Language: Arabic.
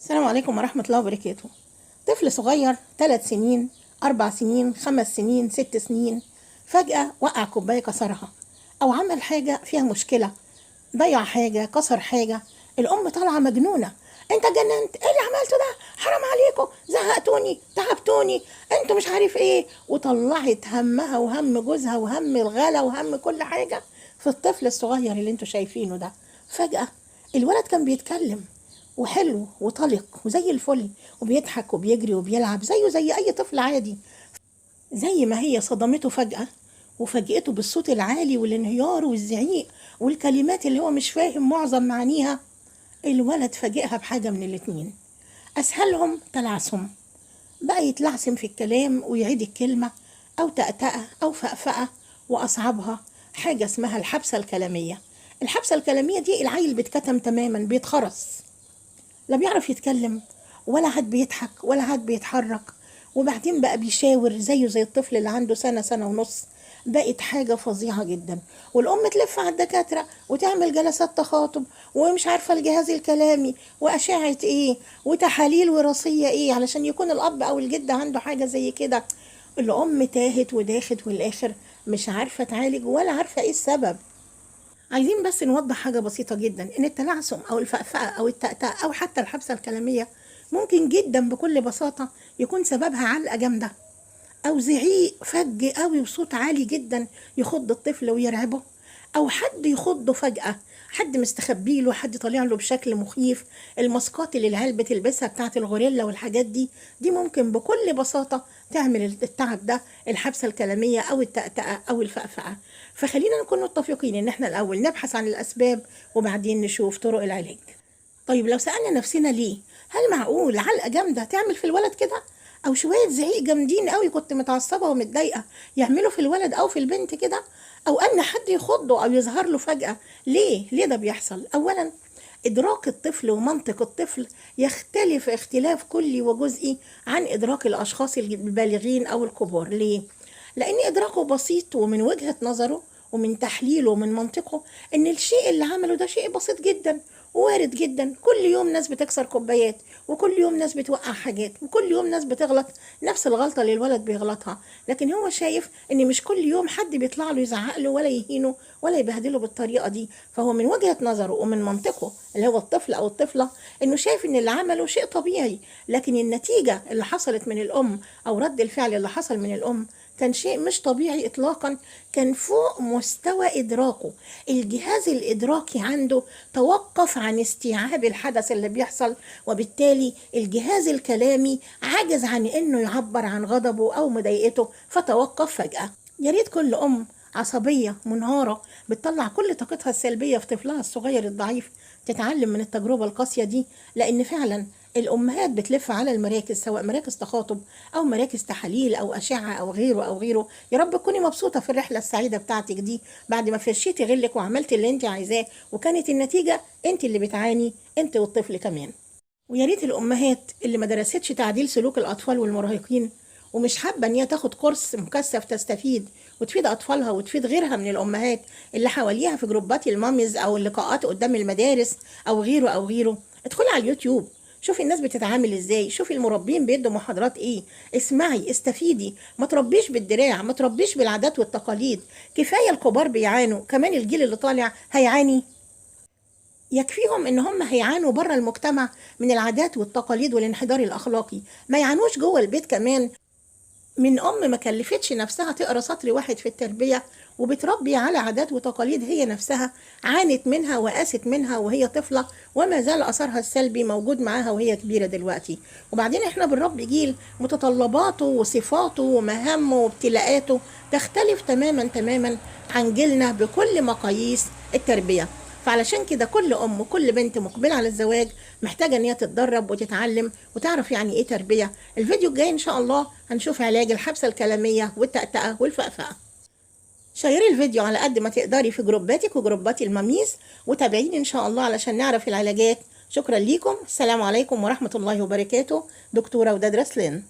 السلام عليكم ورحمة الله وبركاته. طفل صغير 3 سنين 4 سنين 5 سنين 6 سنين فجأة وقع كوباية كسرها، أو عمل حاجة فيها مشكلة، ضيع حاجة، كسر حاجة. الأم طالعة مجنونة: أنت جننت، إيه اللي عملته ده؟ حرام عليكم، زهقتوني، تعبتوني، أنتوا مش عارف إيه. وطلعت همها وهم جوزها وهم الغلا وهم كل حاجة في الطفل الصغير اللي أنتوا شايفينه ده. فجأة الولد كان بيتكلم وحلو وطلق وزي الفل، وبيضحك وبيجري وبيلعب زيه زي أي طفل عادي. زي ما هي صدمته فجأة وفاجئته بالصوت العالي والانهيار والزعيق والكلمات اللي هو مش فاهم معظم معانيها، الولد فاجئها بحاجة من الاتنين: أسهلهم تلعثم، بقى يتلعثم في الكلام ويعيد الكلمة، أو تأتأة أو فأفأة، وأصعبها حاجة اسمها الحبسة الكلامية. الحبسة الكلامية دي العيل بيتكتم تماما، بيتخرس، لا بيعرف يتكلم ولا حد بيضحك ولا حد بيتحرك. وبعدين بقى بيشاور زيه زي الطفل اللي عنده سنة ونص. بقت حاجة فظيعة جدا، والأم تلف على الدكاترة وتعمل جلسات تخاطب ومش عارفة الجهاز الكلامي وأشعة إيه وتحاليل وراثية إيه علشان يكون الأب أو الجد عنده حاجة زي كده. الأم تاهت وداخت، والآخر مش عارفة تعالج ولا عارفة إيه السبب. عايزين بس نوضح حاجة بسيطة جدا: إن التلعثم أو الفأفأة أو التأتأة أو حتى الحبسة الكلامية ممكن جدا بكل بساطة يكون سببها علقة جامدة، أو زعيق فج قوي وصوت عالي جدا يخض الطفل ويرعبه، أو حد يخضه فجأة، حد مستخبيله، حد طالع له بشكل مخيف. الماسكات اللي العيال بتلبسها بتاعت الغوريلا والحاجات دي ممكن بكل بساطة تعمل التعب ده، الحبسة الكلامية أو التأتأة أو الفأفأة. فخلينا نكون متفقين إن احنا الأول نبحث عن الأسباب وبعدين نشوف طرق العلاج. طيب لو سألنا نفسنا ليه، هل معقول علقة جامدة تعمل في الولد كده؟ أو شوية زعيق جامدين قوي كنت متعصبة ومتضايقة يعملوا في الولد أو في البنت كده؟ أو أن حد يخضه أو يظهر له فجأة؟ ليه ده بيحصل؟ أولا، إدراك الطفل ومنطق الطفل يختلف اختلاف كلي وجزئي عن إدراك الأشخاص البالغين أو الكبار. ليه؟ لأن إدراكه بسيط، ومن وجهة نظره ومن تحليله ومن منطقه إن الشيء اللي عمله ده شيء بسيط جدا وارد جدا. كل يوم ناس بتكسر كوبايات، وكل يوم ناس بتوقع حاجات، وكل يوم ناس بتغلط نفس الغلطة اللي الولد بيغلطها. لكن هو شايف ان مش كل يوم حد بيطلع له يزعق له ولا يهينه ولا يبهدله بالطريقة دي. فهو من وجهة نظره ومن منطقه اللي هو الطفل او الطفلة انه شايف ان اللي عمله شيء طبيعي. لكن النتيجة اللي حصلت من الام او رد الفعل اللي حصل من الام كان شيء مش طبيعي اطلاقا، كان فوق مستوى ادراكه. الجهاز الادراكي عنده توقف عن استيعاب الحدث اللي بيحصل، وبالتالي الجهاز الكلامي عجز عن انه يعبر عن غضبه او مضايقته، فتوقف فجأة. يا ريت كل ام عصبية منهارة بتطلع كل طاقتها السلبية في طفلها الصغير الضعيف تتعلم من التجربة القاسية دي، لأن فعلا الأمهات بتلف على المراكز، سواء مراكز تخاطب أو مراكز تحاليل أو أشعة أو غيره أو غيره. يا رب تكوني مبسوطة في الرحلة السعيدة بتاعتك دي بعد ما فرشيتي غلك وعملتي اللي انت عايزاه، وكانت النتيجة انت اللي بتعاني، انت والطفل كمان. ويا ريت الأمهات اللي ما درستش تعديل سلوك الأطفال والمراهقين ومش حابة إن هي تاخد كورس مكثف تستفيد وتفيد أطفالها وتفيد غيرها من الأمهات اللي حواليها في جروبات الماميز أو اللقاءات قدام المدارس أو غيره أو غيره، ادخلي على اليوتيوب، شوفي الناس بتتعامل ازاي، شوفي المربين بيدوا محاضرات ايه، اسمعي، استفيدي. ما تربيش بالدراع، ما تربيش بالعادات والتقاليد. كفاية الكبار بيعانوا، كمان الجيل اللي طالع هيعاني. يكفيهم ان هم هيعانوا بره المجتمع من العادات والتقاليد والانحدار الاخلاقي، ما يعانوش جوه البيت كمان من ام ما كلفتش نفسها تقرا سطر واحد في التربيه وبتربي على عادات وتقاليد هي نفسها عانت منها وقاست منها وهي طفله، وما زال اثرها السلبي موجود معاها وهي كبيره دلوقتي. وبعدين احنا بنربي جيل متطلباته وصفاته ومهامه وابتلاءاته تختلف تماما عن جيلنا بكل مقاييس التربيه. فعلشان كده كل ام وكل بنت مقبله على الزواج محتاجه ان هي تتدرب وتتعلم وتعرف يعني ايه تربيه. الفيديو الجاي ان شاء الله هنشوف علاج الحبسه الكلاميه والتأتأة والفأفأة. شيري الفيديو على قد ما تقدري في جروباتك وجروبات الماميز، وتابعيني ان شاء الله علشان نعرف العلاجات. شكرا ليكم، السلام عليكم ورحمه الله وبركاته. دكتوره وداد رسلان.